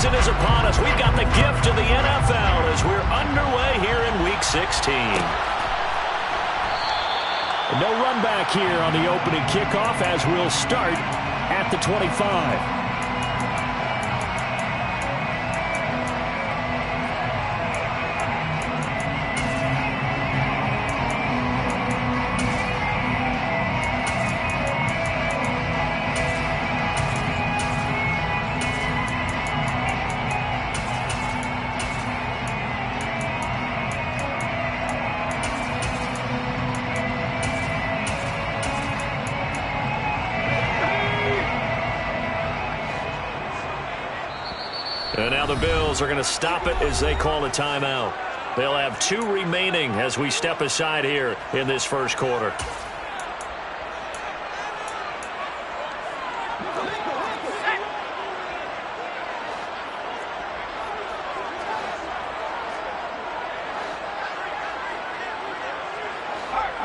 season is upon us. We've got the gift of the NFL as we're underway here in Week 16. No run back here on the opening kickoff as we'll start at the 25. And now the Bills are going to stop it as they call a timeout. They'll have 2 remaining as we step aside here in this first quarter.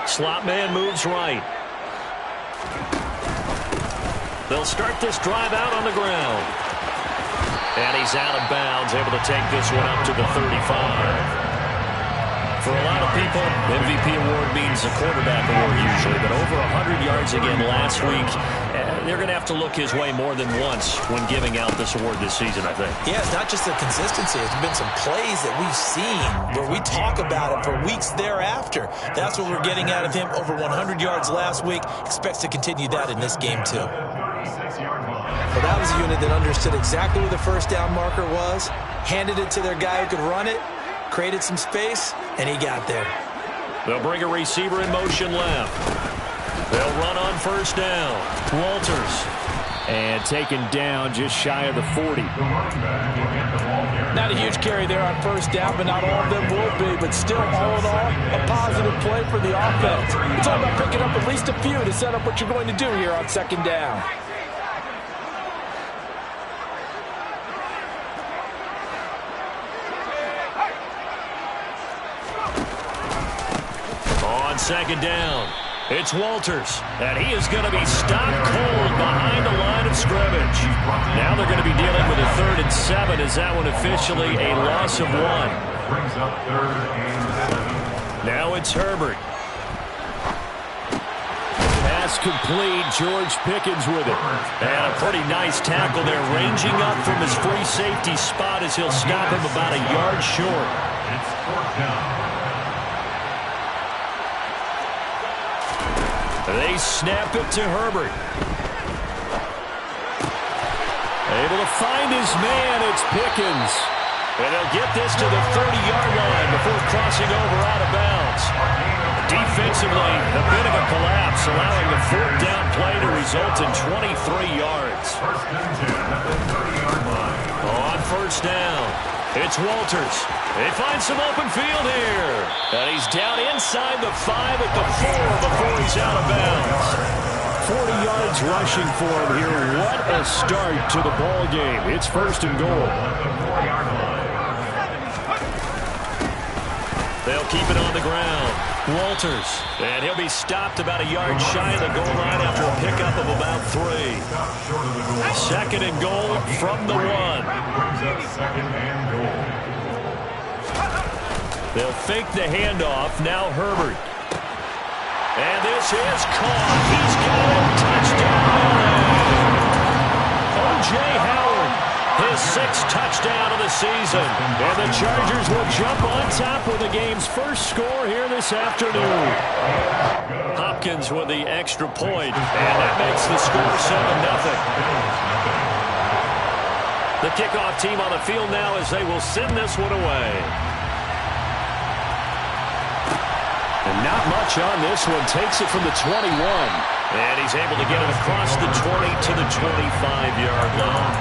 Slot man moves right. They'll start this drive out on the ground. And he's out of bounds, able to take this one up to the 35. For a lot of people, MVP award means a quarterback award usually, but over 100 yards again last week. They're going to have to look his way more than once when giving out this award this season, I think. Yeah, it's not just the consistency. It's been some plays that we've seen where we talk about it for weeks thereafter. That's what we're getting out of him. Over 100 yards last week. Expects to continue that in this game, too. Well, that was a unit that understood exactly where the first down marker was, handed it to their guy who could run it, created some space, and he got there. They'll bring a receiver in motion left. They'll run on first down. Walters. And taken down just shy of the 40. Not a huge carry there on first down, but not all of them will be. But still, all in all, a positive play for the offense. It's all about picking up at least a few to set up what you're going to do here on second down. Second down. It's Walters, and he is going to be stopped cold behind the line of scrimmage. Now they're going to be dealing with a 3rd and 7 as that one officially a loss of 1. Now it's Herbert. Pass complete. George Pickens with it. And a pretty nice tackle there, ranging up from his free safety spot as he'll stop him about a yard short. It's 4th down. They snap it to Herbert. Able to find his man. It's Pickens. And they'll get this to the 30-yard line before crossing over out of bounds. Defensively, a bit of a collapse, allowing the 4th down play to result in 23 yards. On first down, it's Walters. They find some open field here. And he's down inside the 5 at the 4 before he's out of bounds. 40 yards rushing for him here. What a start to the ball game. It's 1st and goal. They'll keep it on the ground. Walters. And he'll be stopped about a yard shy of the goal line after a pickup of about 3. 2nd and goal from the 1. They'll fake the handoff. Now Herbert. And this is caught. He's got a touchdown. O.J. Howard, his 6th touchdown of the season. And the Chargers will jump on top with the game's first score here this afternoon. Hopkins with the extra point. And that makes the score 7-0. The kickoff team on the field now as they will send this one away. And not much on this one. Takes it from the 21. And he's able to get it across the 20 to the 25-yard line.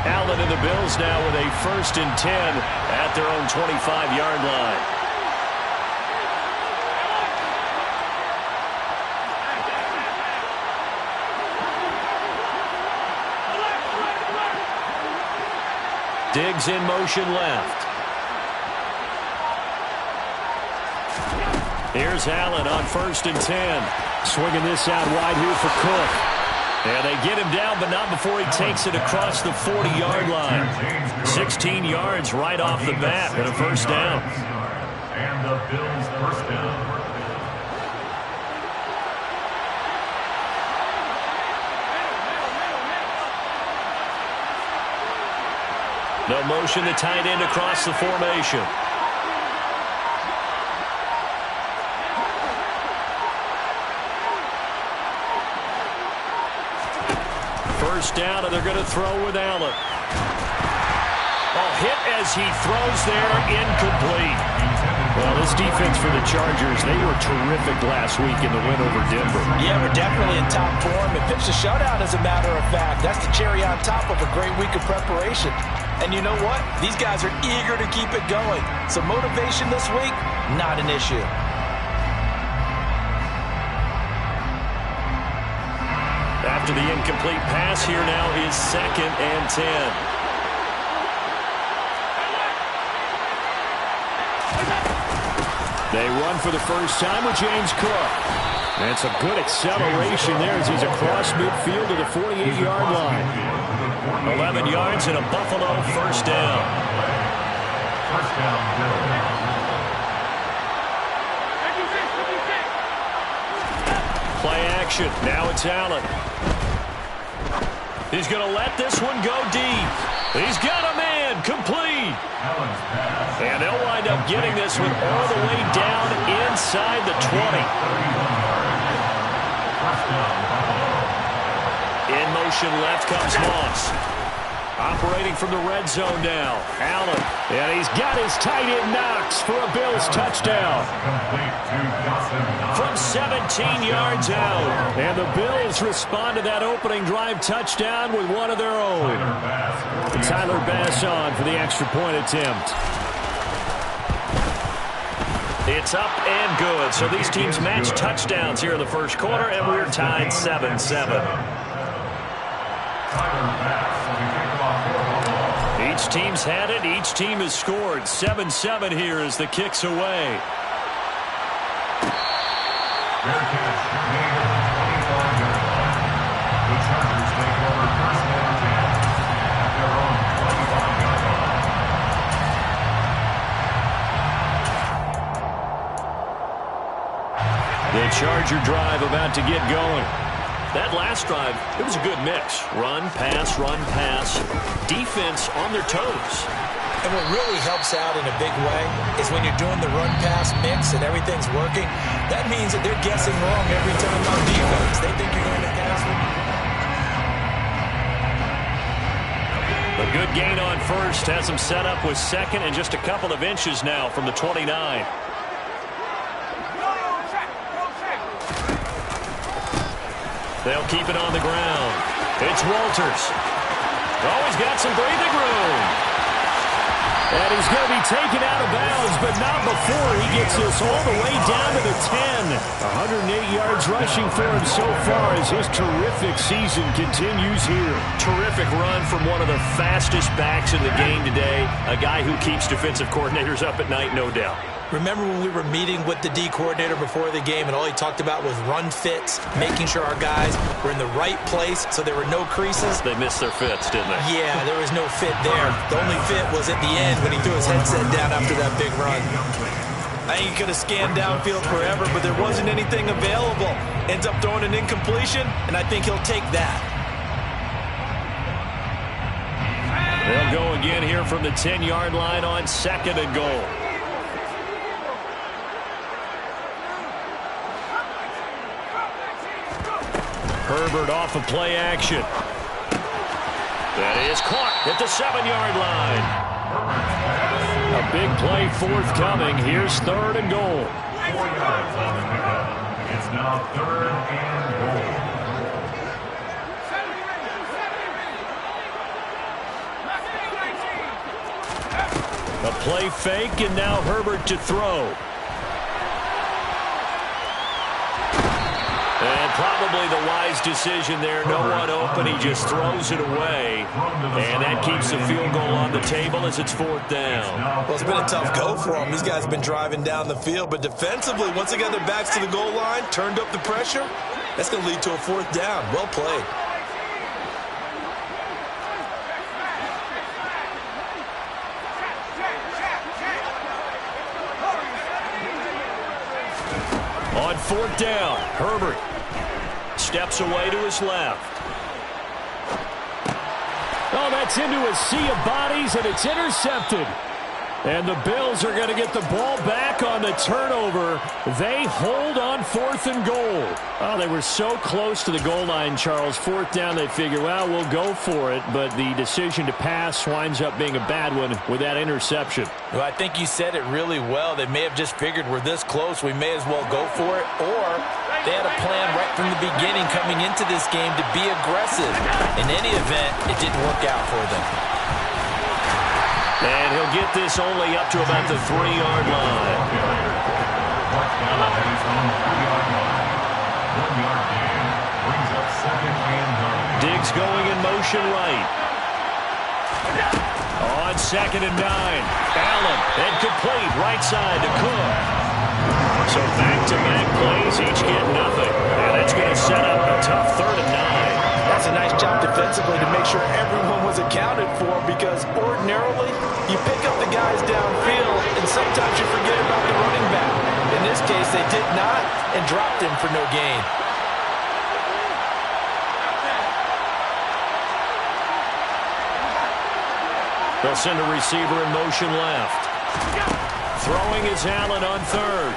Allen and the Bills now with a 1st and 10 at their own 25-yard line. Diggs in motion left. Here's Allen on 1st and 10. Swinging this out wide here for Cook. And they get him down, but not before he takes it across the 40-yard line. 16 yards right off the bat and a first down. And the Bills' first down. No motion, the tight end across the formation. First down, and they're going to throw with Allen. Hit as he throws there, incomplete. Well, this defense for the Chargers, they were terrific last week in the win over Denver. Yeah, we're definitely in top form. It pitched a shutout, as a matter of fact. That's the cherry on top of a great week of preparation. And you know what? These guys are eager to keep it going. So motivation this week, not an issue. After the incomplete pass, here now is 2nd and 10. They run for the first time with James Cook. That's a good acceleration there as he's across midfield to the 48-yard line. 11 yards and a Buffalo first down. First down, Bills. Play action. Now it's Allen. He's going to let this one go deep. He's got a man. Complete. And they'll wind up getting this one all the way down inside the 20. In motion left comes Moss. Operating from the red zone now. Allen. And he's got his tight end Knox for a Bills touchdown. From 17 yards out. And the Bills respond to that opening drive touchdown with one of their own. Tyler Bass on for the extra point attempt. It's up and good. So these teams match touchdowns here in the first quarter, and we're tied 7-7. Each team's had it. Each team has scored. 7-7 here as the kick's away. The Chargers take over first and 10 at their own 25-yard line. The Charger drive about to get going. That last drive, it was a good mix. Run, pass, defense on their toes. And what really helps out in a big way is when you're doing the run-pass mix and everything's working, that means that they're guessing wrong every time on defense. They think you're going to pass them. A good gain on first has them set up with 2nd and just a couple of inches now from the 29. They'll keep it on the ground. It's Walters. Oh, he's got some breathing room. And he's going to be taken out of bounds, but not before he gets this all the way down to the 10. 108 yards rushing for him so far as his terrific season continues here. Terrific run from one of the fastest backs in the game today. A guy who keeps defensive coordinators up at night, no doubt. Remember when we were meeting with the D coordinator before the game and all he talked about was run fits, making sure our guys were in the right place so there were no creases? They missed their fits, didn't they? Yeah, there was no fit there. The only fit was at the end when he threw his headset down after that big run. I think he could have scanned downfield forever, but there wasn't anything available. Ends up throwing an incompletion, and I think he'll take that. They'll go again here from the 10-yard line on 2nd and goal. Herbert off of play action. That is caught at the 7-yard line. A big play forthcoming. Here's 3rd and goal. 4 yards on the pickup. It's now 3rd and goal. A play fake, and now Herbert to throw. And probably the wise decision there. No one open. He just throws it away. And that keeps the field goal on the table as it's 4th down. Well, it's been a tough go for them. These guys have been driving down the field. But defensively, once they got their backs to the goal line, turned up the pressure, that's going to lead to a 4th down. Well played. On 4th down, Herbert steps away to his left. Oh, that's into a sea of bodies, and it's intercepted. And the Bills are going to get the ball back on the turnover. They hold on 4th and goal. Oh, they were so close to the goal line, Charles. 4th down, they figure, well, we'll go for it. But the decision to pass winds up being a bad one with that interception. Well, I think you said it really well. They may have just figured we're this close, we may as well go for it. Or they had a plan right from the beginning coming into this game to be aggressive. In any event, it didn't work out for them. And he'll get this only up to about the 3-yard line. Diggs going in motion right. On 2nd and 9. Allen, incomplete, right side to Cook. So back-to-back plays, each get nothing. And that's going to set up a tough 3rd and 9. That's a nice job defensively to make sure everyone was accounted for, because ordinarily you pick up the guys downfield and sometimes you forget about the running back. In this case, they did not and dropped him for no gain. They'll send a receiver in motion left. Throwing is Allen on 3rd.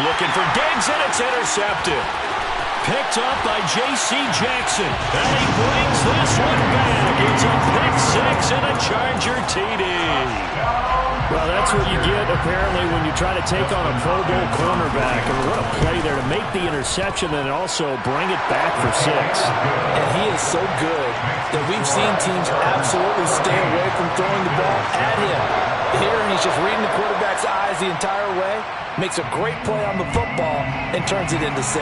Looking for Diggs, and it's intercepted. Picked up by J.C. Jackson. And he brings this one back. It's a pick 6 and a Charger TD. Well, that's what you get, apparently, when you try to take on a Pro Bowl cornerback. I mean, what a play there to make the interception and also bring it back for 6. And he is so good that we've seen teams absolutely stay away from throwing the ball at him. Here, he's just reading the quarterback's eyes the entire way, makes a great play on the football, and turns it into 6.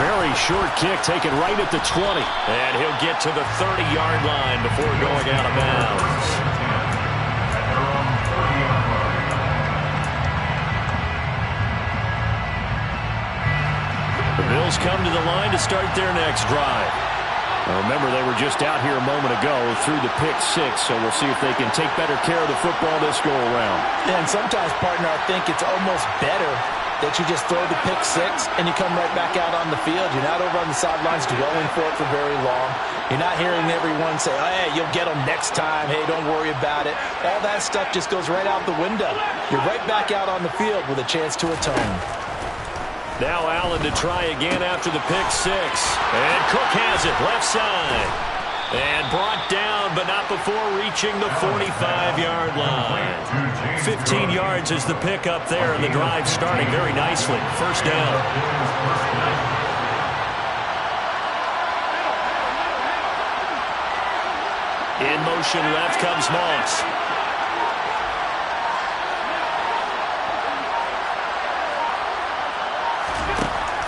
Very short kick taken right at the 20. And he'll get to the 30-yard line before going out of bounds. The Bills come to the line to start their next drive. Now remember, they were just out here a moment ago through the pick 6, so we'll see if they can take better care of the football this go-around. And sometimes, partner, I think it's almost better that you just throw the pick 6 and you come right back out on the field. You're not over on the sidelines dwelling for it for very long. You're not hearing everyone say, oh, hey, you'll get them next time. Hey, don't worry about it. All that stuff just goes right out the window. You're right back out on the field with a chance to atone. Now Allen to try again after the pick 6. And Cook has it left side. And brought down, but not before reaching the 45-yard line. 15 yards is the pickup there, and the drive starting very nicely. 1st down. In motion left comes Moss.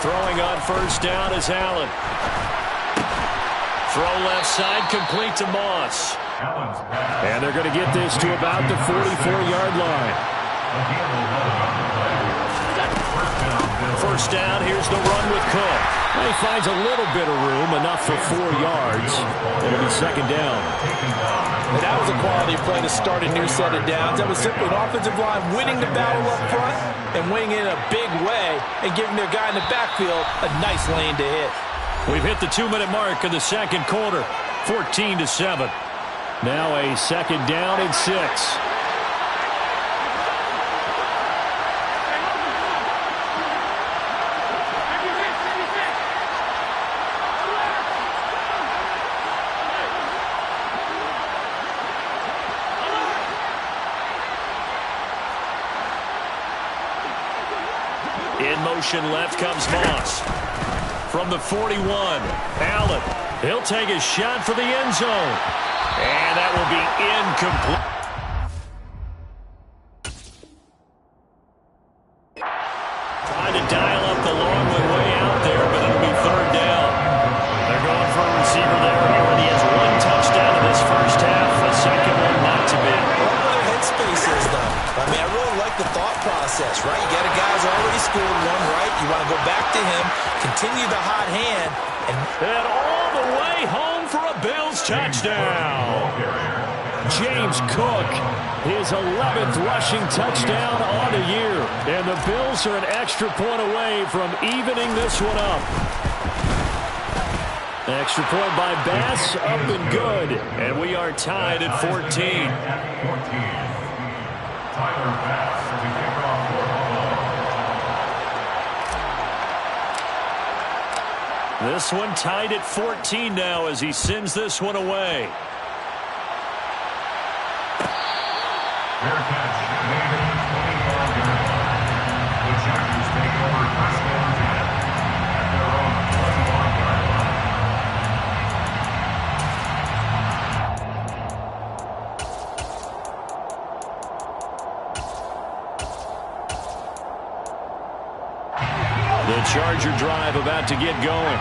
Throwing on 1st down is Allen. Throw left side, complete to Moss. And they're going to get this to about the 44-yard line. 1st down, here's the run with Cook. Well, he finds a little bit of room, enough for 4 yards. It'll be 2nd down. And that was a quality play to start a new set of downs. That was simply an offensive line winning the battle up front and winning in a big way and giving their guy in the backfield a nice lane to hit. We've hit the 2-minute mark of the 2nd quarter, 14-7. Now a 2nd down and 6. In motion left comes Moss. From the 41, Allen. He'll take a shot for the end zone. And that will be incomplete. Trying to continue the hot hand. And all the way home for a Bills touchdown. James Cook, his 11th rushing touchdown on the year. And the Bills are an extra point away from evening this one up. Extra point by Bass, up and good. And we are tied at 14. Tyler Bass to kick off for Buffalo. This one tied at 14 now as he sends this one away. Fair catch made at the 25-yard line. The Chargers take over first down 10 at their own 21-yard line. The Charger drive about to get going.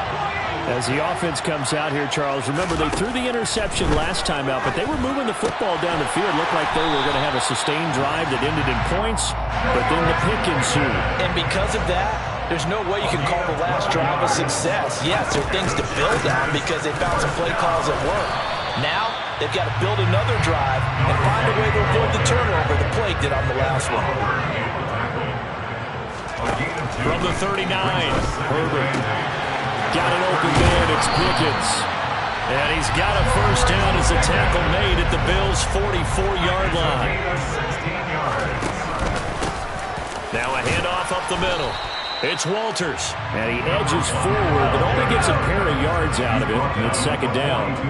As the offense comes out here, Charles, remember they threw the interception last time out, but they were moving the football down the field. Looked like they were going to have a sustained drive that ended in points, but then the pick ensued. And because of that, there's no way you can call the last drive a success. Yes, there are things to build on because they found some play calls that work. Now, they've got to build another drive and find a way to avoid the turnover the play did on the last one. From the 39, Herbert. Got an open man, it's Pickens. And he's got a first down as a tackle made at the Bills' 44-yard line. Now a handoff up the middle. It's Walters. And he edges forward, but only gets a pair of yards out of it. And it's second down. 2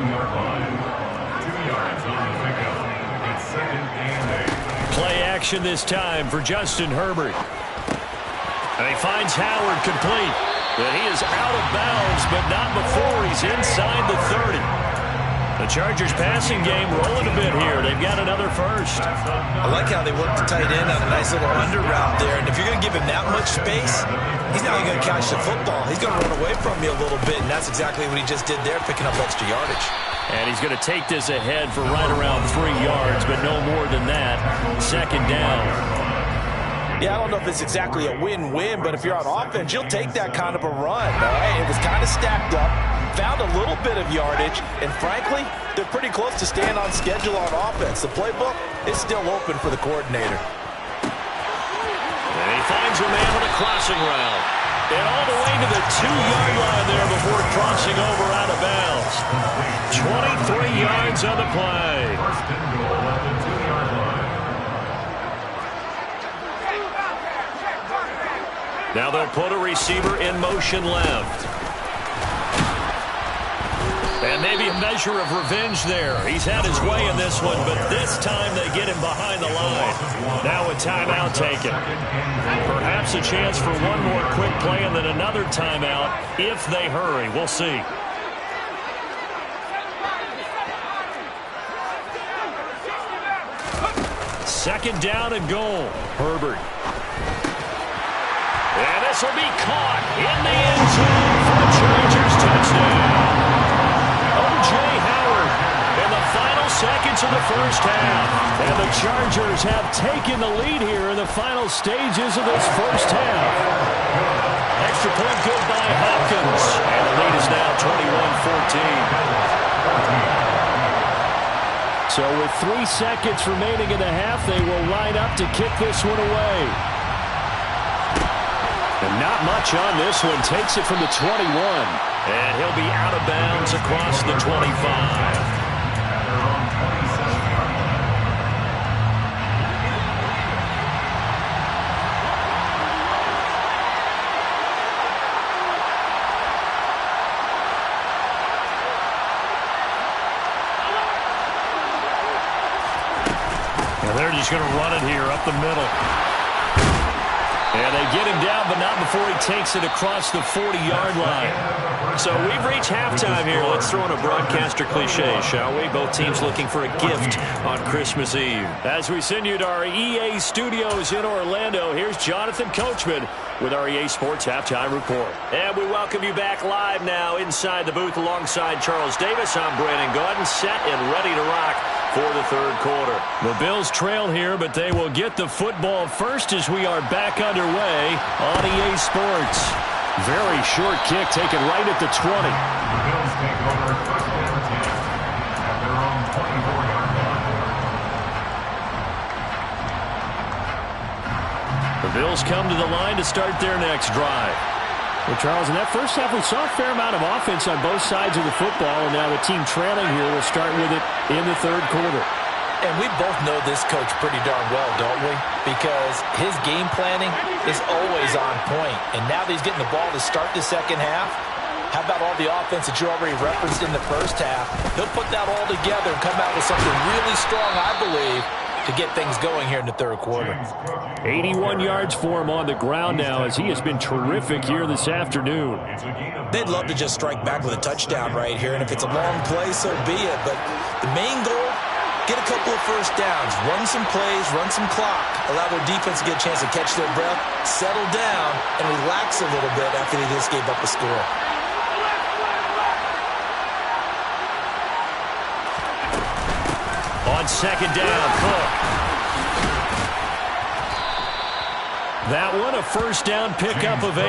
yards on the pickup. It's second and 8. Play action this time for Justin Herbert. And he finds Howard complete. But he is out of bounds, but not before he's inside the 30. The Chargers passing game rolling a bit here. They've got another first. I like how they work the tight end on a nice little under route there. And if you're going to give him that much space, he's not even going to catch the football. He's going to run away from you a little bit, and that's exactly what he just did there, picking up extra yardage. And he's going to take this ahead for right around 3 yards, but no more than that. Second down. Yeah, I don't know if it's exactly a win-win, but if you're on offense, you'll take that kind of a run, all right? It was kind of stacked up, found a little bit of yardage, and frankly, they're pretty close to staying on schedule on offense. The playbook is still open for the coordinator. And he finds a man with a crossing route. And all the way to the 2-yard line there before crossing over out of bounds. 23 yards on the play. First and goal at the 2-yard line. Now they'll put a receiver in motion left. And maybe a measure of revenge there. He's had his way in this one, but this time they get him behind the line. Now a timeout taken. Perhaps a chance for one more quick play and then another timeout if they hurry. We'll see. Second down and goal. Herbert. And this will be caught in the end zone for a Chargers touchdown. O.J. Howard in the final seconds of the first half. And the Chargers have taken the lead here in the final stages of this first half. Extra point good by Hopkins. And the lead is now 21-14. So with 3 seconds remaining in the half, they will line up to kick this one away. And not much on this one. Takes it from the 21. And he'll be out of bounds across the 25. And they're just going to run it here up the middle. And they get him down, but not before he takes it across the 40-yard line. So we've reached halftime here. Let's throw in a broadcaster cliche, shall we? Both teams looking for a gift on Christmas Eve. As we send you to our EA studios in Orlando, here's Jonathan Coachman with our EA Sports Halftime Report. And we welcome you back live now inside the booth alongside Charles Davis. I'm Brandon Gaudin, set and ready to rock for the third quarter. The Bills trail here, but they will get the football first as we are back underway on EA Sports. Very short kick taken right at the 20. The Bills take over first and 10 at their own 24-yard line. The Bills come to the line to start their next drive. Well, Charles, in that first half, we saw a fair amount of offense on both sides of the football, and now the team trailing here will start with it in the third quarter. And we both know this coach pretty darn well, don't we? Because his game planning is always on point. And now that he's getting the ball to start the second half, how about all the offense that you already referenced in the first half? He'll put that all together and come out with something really strong, I believe, to get things going here in the third quarter. 81 yards for him on the ground now as he has been terrific here this afternoon. They'd love to just strike back with a touchdown right here, and if it's a long play, so be it. But the main goal, get a couple of first downs, run some plays, run some clock, allow their defense to get a chance to catch their breath, settle down, and relax a little bit after they just gave up a score. On second down, Cook. That one, a first down pickup of 8.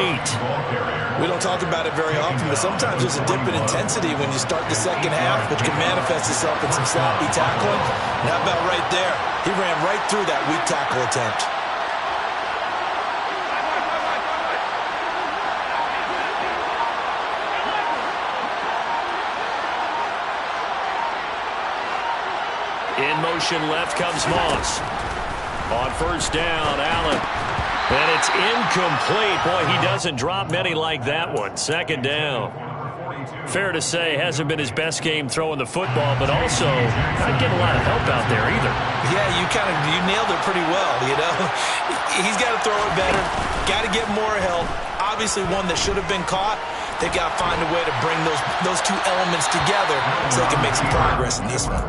We don't talk about it very often, but sometimes there's a dip in intensity when you start the second half, which can manifest itself in some sloppy tackling. And how about right there? He ran right through that weak tackle attempt. In motion left comes Moss. On first down, Allen. And it's incomplete. Boy, he doesn't drop many like that one. Second down. Fair to say, hasn't been his best game throwing the football, but also not getting a lot of help out there either. Yeah, you nailed it pretty well, you know. He's got to throw it better. Got to get more help. Obviously one that should have been caught. They've got to find a way to bring those two elements together so they can make some progress in this one.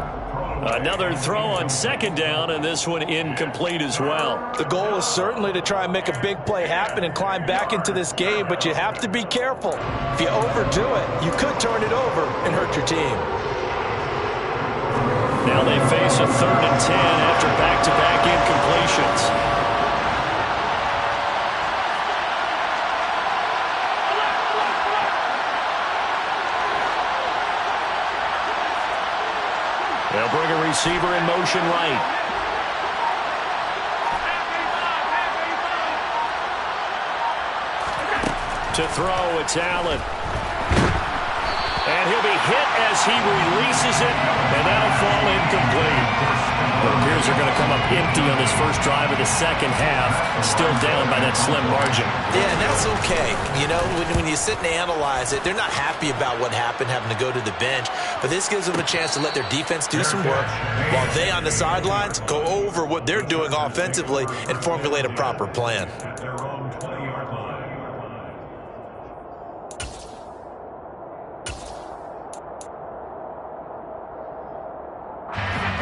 Another throw on second down, and this one incomplete as well. The goal is certainly to try and make a big play happen and climb back into this game, but you have to be careful. If you overdo it, you could turn it over and hurt your team. Now they face a 3rd and 10 after back-to-back incompletions. They'll bring a receiver in motion right. To throw, it's Allen. And he'll be hit as he releases it, and that'll fall incomplete. It appears they're going to come up empty on this first drive of the second half, still down by that slim margin. Yeah, and that's okay. You know, when you sit and analyze it, they're not happy about what happened, having to go to the bench, but this gives them a chance to let their defense do some work while they on the sidelines go over what they're doing offensively and formulate a proper plan.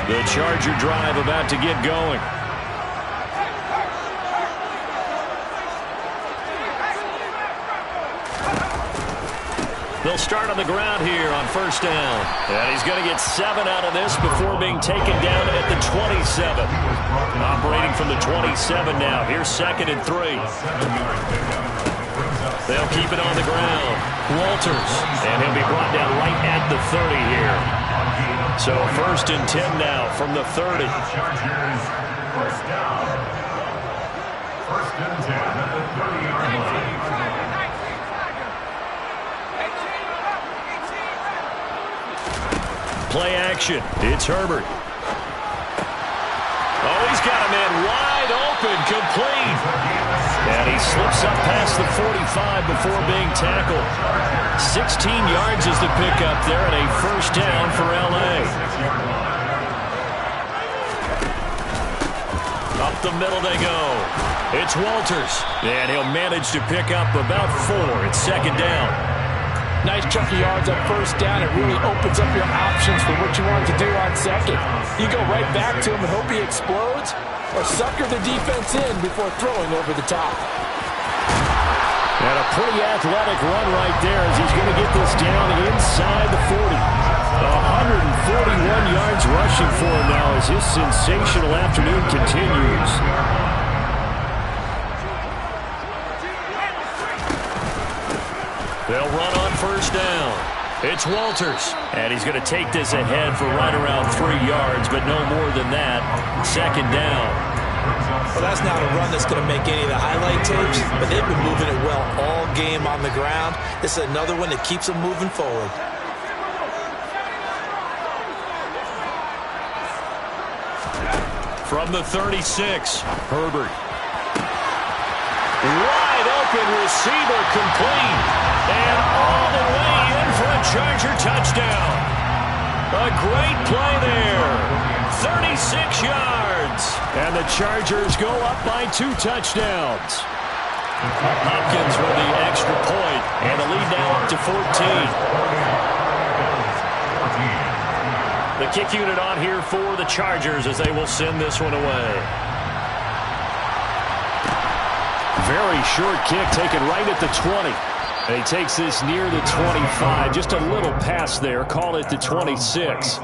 The Charger drive about to get going. They'll start on the ground here on first down. And he's going to get 7 out of this before being taken down at the 27. Operating from the 27 now. Here's 2nd and 3. They'll keep it on the ground. Walters. And he'll be brought down right at the 30 here. So 1st and 10 now from the 30. First down. 1st and 10 at the 30-yard line. Play action. It's Herbert. Oh, he's got a man wide open, complete. And he slips up past the 45 before being tackled. 16 yards is the pickup there, and a first down for L.A. Up the middle they go. It's Walters. And he'll manage to pick up about 4. It's 2nd down. Nice chunk of yards on first down. It really opens up your options for what you want to do on second. You go right back to him and hope he explodes, or sucker the defense in before throwing over the top. And a pretty athletic run right there as he's going to get this down inside the 40. 141 yards rushing for him now as his sensational afternoon continues. They'll run on first down. It's Walters. And he's going to take this ahead for right around 3 yards, but no more than that. Second down. Well, that's not a run that's going to make any of the highlight tapes, but they've been moving it well all game on the ground. This is another one that keeps them moving forward. From the 36, Herbert. Wide open receiver, complete. And all the way in for a Charger touchdown. A great play there. 36 yards. And the Chargers go up by 2 touchdowns. Hopkins with the extra point, and the lead now up to 14. The kick unit on here for the Chargers as they will send this one away. Very short kick taken right at the 20. And he takes this near the 25. Just a little pass there. Call it the 26.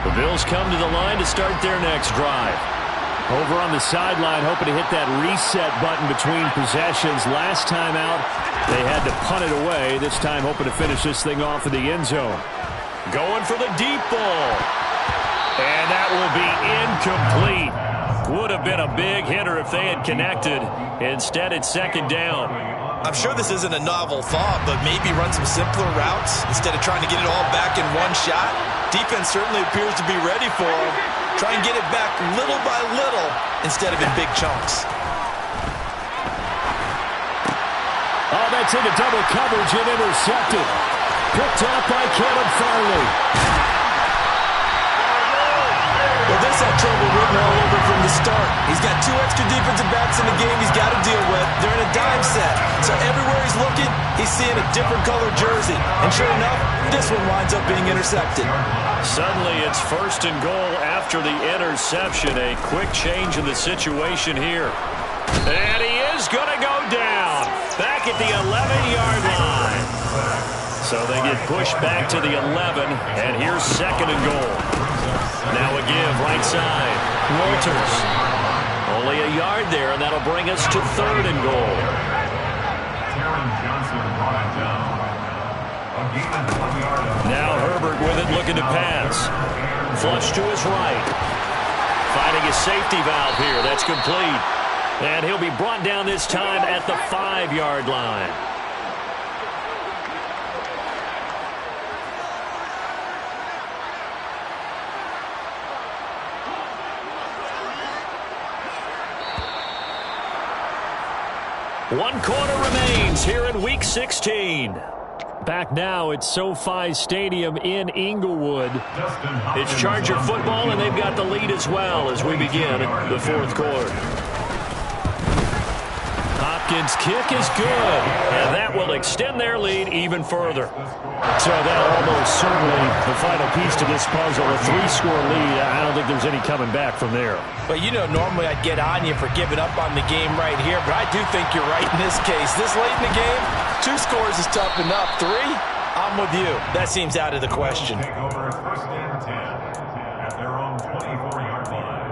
The Bills come to the line to start their next drive. Over on the sideline, hoping to hit that reset button between possessions. Last time out, they had to punt it away. This time, hoping to finish this thing off in the end zone. Going for the deep ball. And that will be incomplete. Would have been a big hitter if they had connected. Instead, it's second down. I'm sure this isn't a novel thought, but maybe run some simpler routes instead of trying to get it all back in one shot. Defense certainly appears to be ready for him. Try and get it back little by little instead of in big chunks. Oh, that's into double coverage and intercepted. Picked up by Caleb Farley. Well, this had trouble written all over from the start. He's got 2 extra defensive backs in the game he's got to deal with. They're in a dime set. So everywhere he's looking, he's seeing a different colored jersey. And sure enough, this one winds up being intercepted. Suddenly, it's first and goal after the interception. A quick change in the situation here. And he is going to go down. Back at the 11-yard line. So they get pushed back to the 11. And here's second and goal. Now a give, right side. Walters. Only a yard there, and that'll bring us to third and goal. Now Herbert with it, looking to pass. Flush to his right. Finding a safety valve here. That's complete. And he'll be brought down this time at the 5-yard line. One quarter remains here in Week 16. Back now at SoFi Stadium in Inglewood. It's Charger football, and they've got the lead as well as we begin the fourth quarter. Hopkins' kick is good, and that will extend their lead even further. So that almost certainly the final piece to this puzzle, a 3-score lead. I don't think there's any coming back from there. But you know, normally I'd get on you for giving up on the game right here, but I do think you're right in this case. This late in the game, 2 scores is tough enough. 3, I'm with you. That seems out of the question. Take over first and 10 at their own 24-yard line.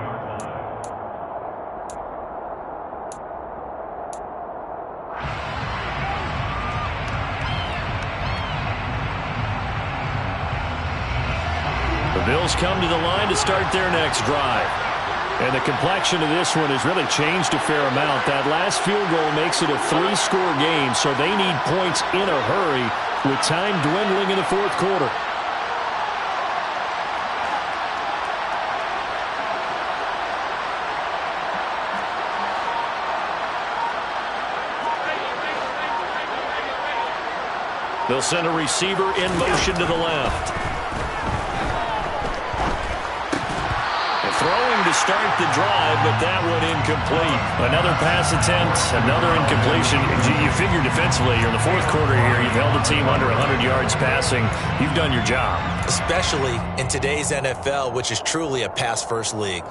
The Bills come to the line to start their next drive. And the complexion of this one has really changed a fair amount. That last field goal makes it a 3-score game, so they need points in a hurry with time dwindling in the fourth quarter. They'll send a receiver in motion to the left. Throwing to start the drive, but that one incomplete. Another pass attempt, another incompletion. You figure defensively, you're in the fourth quarter here. You've held the team under 100 yards passing. You've done your job. Especially in today's NFL, which is truly a pass-first league.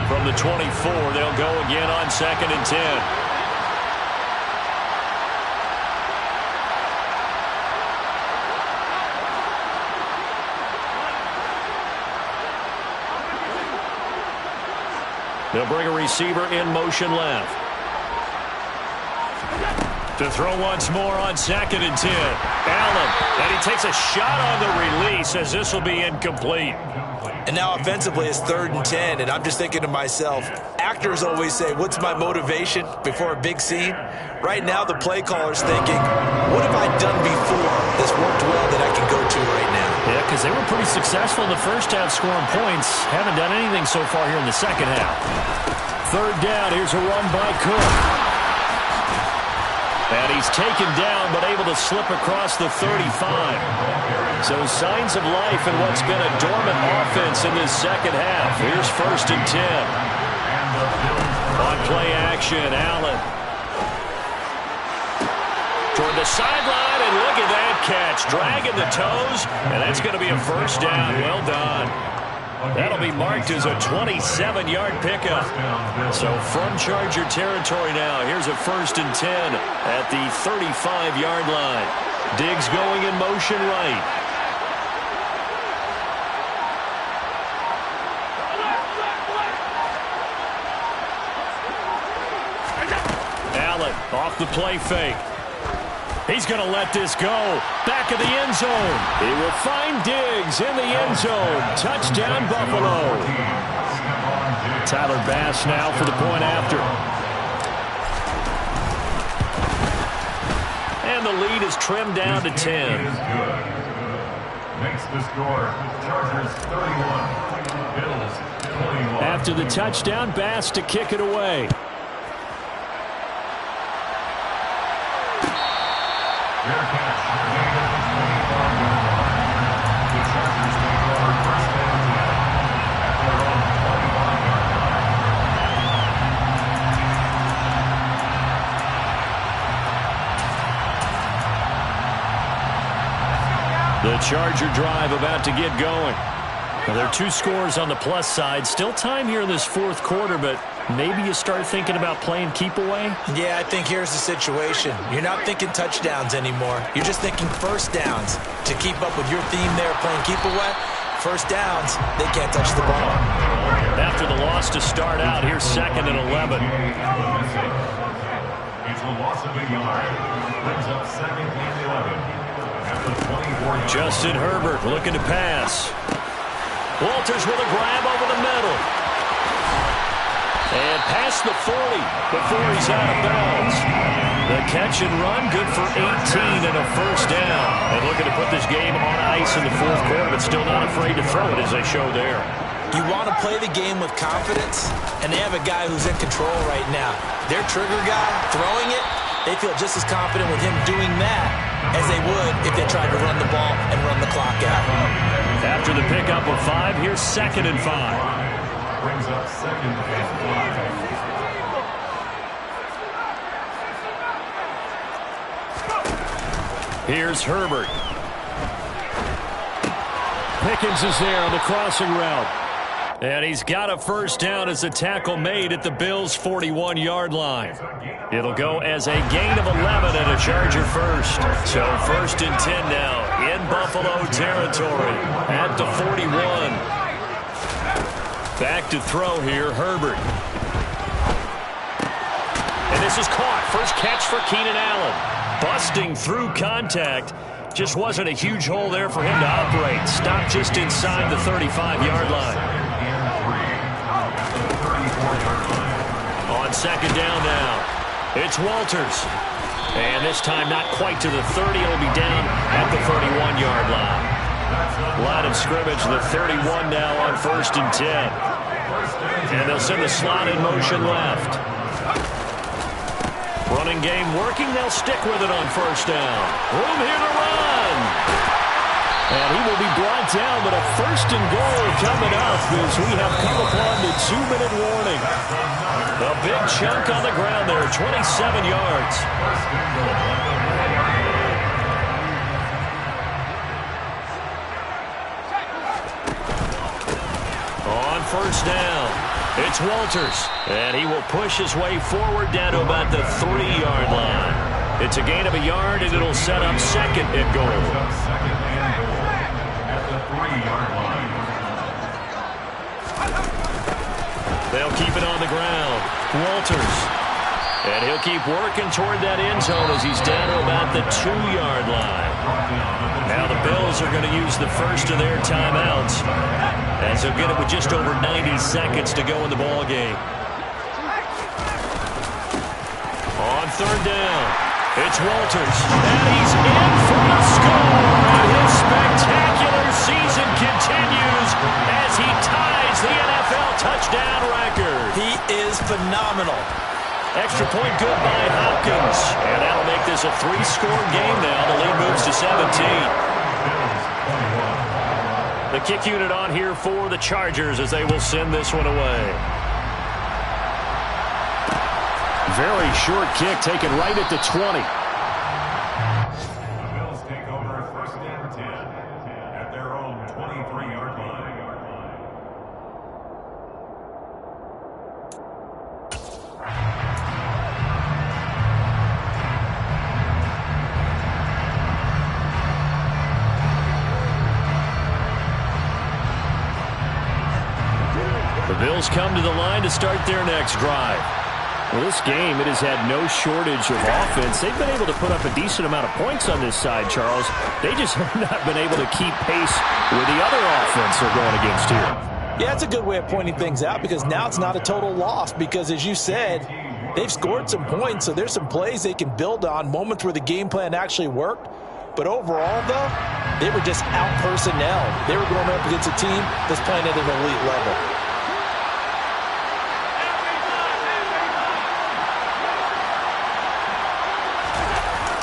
From the 24, they'll go again on second and 10. They'll bring a receiver in motion left. To throw once more on 2nd and 10. Allen, and he takes a shot on the release as this will be incomplete. And now offensively it's 3rd and 10, and I'm just thinking to myself, actors always say, what's my motivation before a big scene? Right now the play caller's thinking, what have I done before that's worked well that I can go to right now? Yeah, because they were pretty successful in the first half scoring points. Haven't done anything so far here in the second half. 3rd down, here's a run by Cook. And he's taken down, but able to slip across the 35. So signs of life in what's been a dormant offense in this second half. Here's 1st and 10. On play action, Allen. Toward the sideline, and look at that catch. Dragging the toes, and that's going to be a 1st down. Well done. That'll be marked as a 27-yard pickup. So from Charger territory now, here's a 1st and 10 at the 35-yard line. Diggs going in motion right. Allen off the play fake. He's going to let this go. Back of the end zone. He will find Diggs in the end zone. Touchdown, Buffalo. Tyler Bass now for the point after. And the lead is trimmed down to 10. Makes the score. Chargers 31. Bills 21. After the touchdown, Bass to kick it away. Fair catch. Made at the 25-yard line. The Chargers take over 1st and 10 at their own 25-yard line. The Charger drive about to get going. Well, there are 2 scores on the plus side. Still time here in this 4th quarter, but maybe you start thinking about playing keep away? Yeah, I think here's the situation. You're not thinking touchdowns anymore. You're just thinking 1st downs. To keep up with your theme there, playing keep away, 1st downs, they can't touch the ball. After the loss to start out, here's 2nd and 11. It's a loss of a yard. Brings up 2nd and 11. At the 24-yard Justin Herbert looking to pass. Walters with a grab over the middle. And past the 40 before he's out of bounds. The catch and run, good for 18 and a 1st down. And looking to put this game on ice in the 4th quarter, but still not afraid to throw it as they show there. You want to play the game with confidence, and they have a guy who's in control right now. Their trigger guy, throwing it, they feel just as confident with him doing that as they would if they tried to run the ball and run the clock out. After the pickup of 5, here's 2nd and 5. brings up 2nd and 5. Here's Herbert. Pickens is there on the crossing route. And he's got a 1st down as the tackle made at the Bills' 41-yard line. It'll go as a gain of 11 and a Charger 1st. So 1st and 10 now in Buffalo territory at the 41. Back to throw here, Herbert. And this is caught. First catch for Keenan Allen. Busting through contact. Just wasn't a huge hole there for him to operate. Stopped just inside the 35-yard line. On 2nd down now, it's Walters. And this time not quite to the 30. It'll be down at the 31-yard line. Line of scrimmage, the 31 now on 1st and 10. And they'll send the slot in motion left. Running game working. They'll stick with it on 1st down. Room here to run. And he will be brought down, but a 1st and goal coming up as we have come upon the 2-minute warning. A big chunk on the ground there, 27 yards. On 1st down, it's Walters. And he will push his way forward down to about the 3-yard line. It's a gain of a yard, and it'll set up 2nd and goal. They'll keep it on the ground. Walters. And he'll keep working toward that end zone as he's down to about the 2-yard line. Now the Bills are going to use the first of their timeouts, as they'll get it with just over 90 seconds to go in the ball game. On third down, it's Walters, and he's in for the score. And his spectacular season continues as he ties the NFL touchdown record. He is phenomenal. Extra point good by Hopkins. And that'll make this a 3-score game now. The lead moves to 17. The kick unit on here for the Chargers as they will send this one away. Very short kick taken right at the 20. The Bills take over first and 10 at their own 23-yard line. The Bills come to the line to start their next drive. Well, this game, it has had no shortage of offense. They've been able to put up a decent amount of points on this side, Charles. They just have not been able to keep pace with the other offense they're going against here. Yeah, it's a good way of pointing things out because now it's not a total loss because, as you said, they've scored some points, so there's some plays they can build on, moments where the game plan actually worked. But overall, though, they were just out-personnel. They were going up against a team that's playing at an elite level.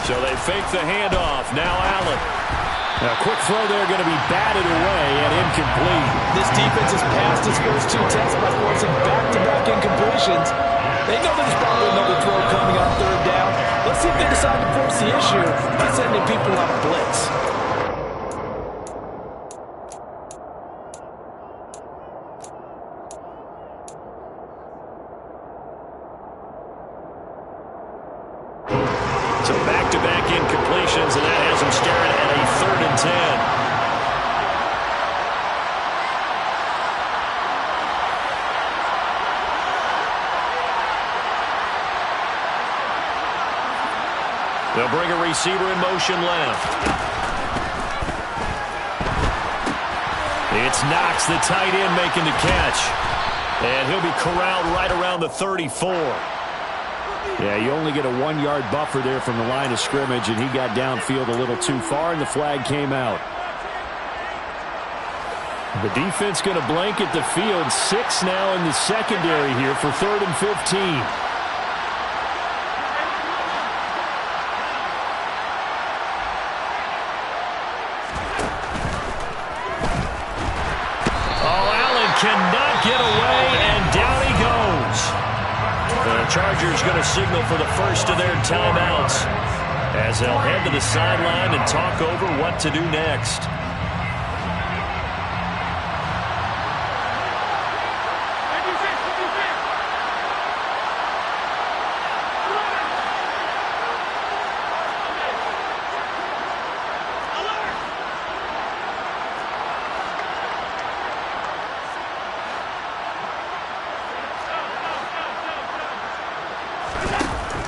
So they fake the handoff. Now Allen. A quick throw there going to be batted away and incomplete. This defense has passed its first 2 tests by forcing back-to-back incompletions. They know there's probably another throw coming on third down. Let's see if they decide to force the issue by sending people on a blitz. So back-to-back incompletions, and that has them staring at a 3rd and 10. They'll bring a receiver in motion left. It's Knox, the tight end, making the catch. And he'll be corralled right around the 34. Yeah, you only get a 1-yard buffer there from the line of scrimmage, and he got downfield a little too far, and the flag came out. The defense going to blanket the field. 6 now in the secondary here for 3rd and 15. Cannot get away, and down he goes. The Chargers going to signal for the first of their timeouts as they'll head to the sideline and talk over what to do next.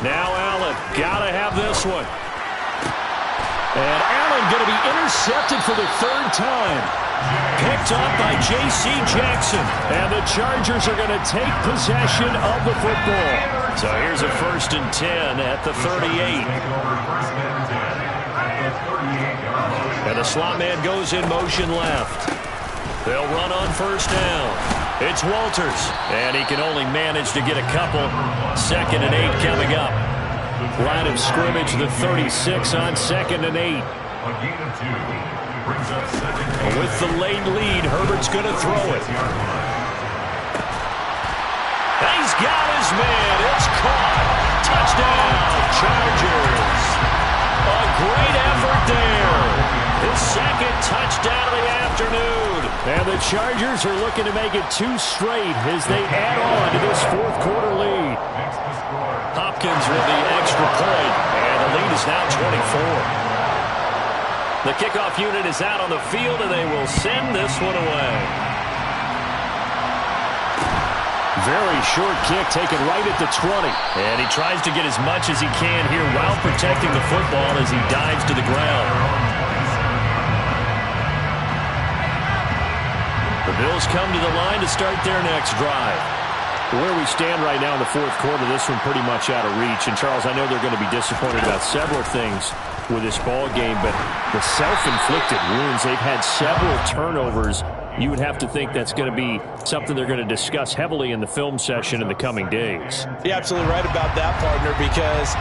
Now Allen, gotta have this one. And Allen going to be intercepted for the 3rd time. Picked up by J.C. Jackson. And the Chargers are going to take possession of the football. So here's a 1st and 10 at the 38. And the slot man goes in motion left. They'll run on 1st down. It's Walters, and he can only manage to get a couple. 2nd and 8 coming up. Line of scrimmage, the 36 on 2nd and 8. With the late lead, Herbert's going to throw it. He's got his man. It's caught. Touchdown, Chargers. A great effort there. His 2nd touchdown of the afternoon. And the Chargers are looking to make it 2 straight as they add on to this 4th quarter lead. Hopkins with the extra point, and the lead is now 24. The kickoff unit is out on the field, and they will send this one away. Very short kick taken right at the 20. And he tries to get as much as he can here while protecting the football as he dives to the ground. The Bills come to the line to start their next drive. Where we stand right now in the fourth quarter, this one pretty much out of reach. And, Charles, I know they're going to be disappointed about several things with this ball game, but the self-inflicted wounds, they've had several turnovers. You would have to think that's going to be something they're going to discuss heavily in the film session in the coming days. You're absolutely right about that, partner, because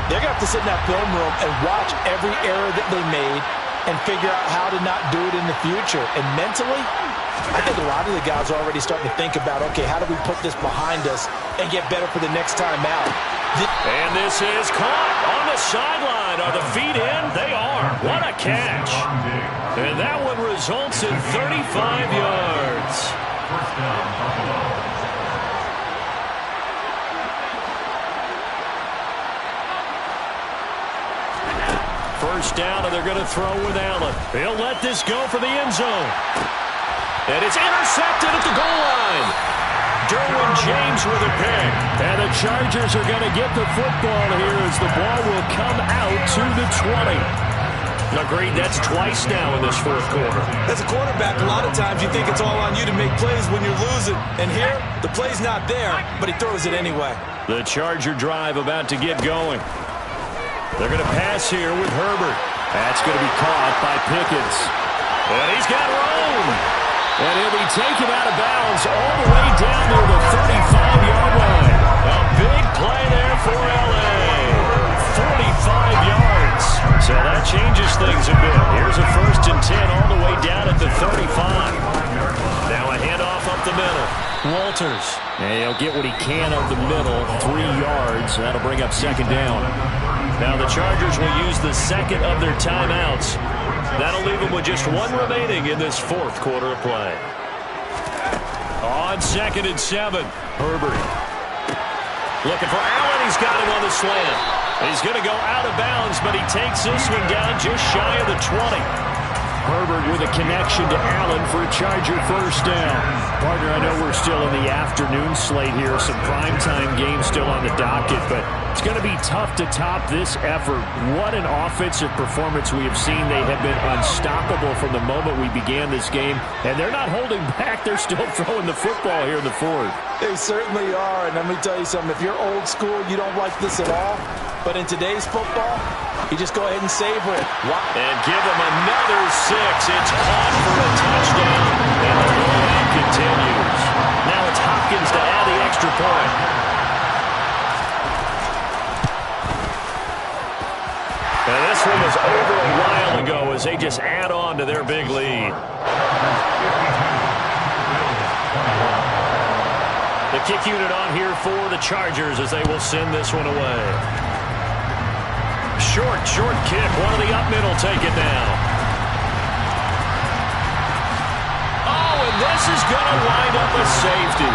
they're going to have to sit in that film room and watch every error that they made and figure out how to not do it in the future. And mentally, I think a lot of the guys are already starting to think about, okay, how do we put this behind us and get better for the next time out? And this is caught on the sideline. Are the feet in? They are. What a catch. And that one results in 35 yards. First down, Buffalo. First down, and they're going to throw with Allen. He'll let this go for the end zone. And it's intercepted at the goal line. Derwin James with a pick. And the Chargers are going to get the football here as the ball will come out to the 20. Agreed, that's twice now in this fourth quarter. As a quarterback, a lot of times you think it's all on you to make plays when you're losing. And here, the play's not there, but he throws it anyway. The Charger drive about to get going. They're going to pass here with Herbert. That's going to be caught by Pickens. And he's got room. And he'll be taken out of bounds all the way down near the 35-yard line. A big play there for L.A. 45 yards. So that changes things a bit. Here's a 1st and 10 all the way down at the 35. Now a handoff up the middle. Walters. And he'll get what he can of the middle. 3 yards. That'll bring up 2nd down. Now the Chargers will use the second of their timeouts. That'll leave them with just one remaining in this fourth quarter of play. On 2nd and 7, Herbert. Looking for Allen. He's got him on the slant. He's going to go out of bounds, but he takes this one down just shy of the 20. Herbert with a connection to Allen for a Charger 1st down. Partner, I know we're still in the afternoon slate here. Some primetime games still on the docket, but it's going to be tough to top this effort. What an offensive performance we have seen. They have been unstoppable from the moment we began this game, and they're not holding back. They're still throwing the football here in the fourth. They certainly are, and let me tell you something. If you're old school, you don't like this at all. But in today's football, you just go ahead and savor it. And give them another 6. It's caught for a touchdown. And the rollout continues. Now it's Hopkins to add the extra point. And this one was over a while ago as they just add on to their big lead. The kick unit on here for the Chargers as they will send this one away. Short kick. One of the up middle take it now. Oh, and this is going to wind up a safety.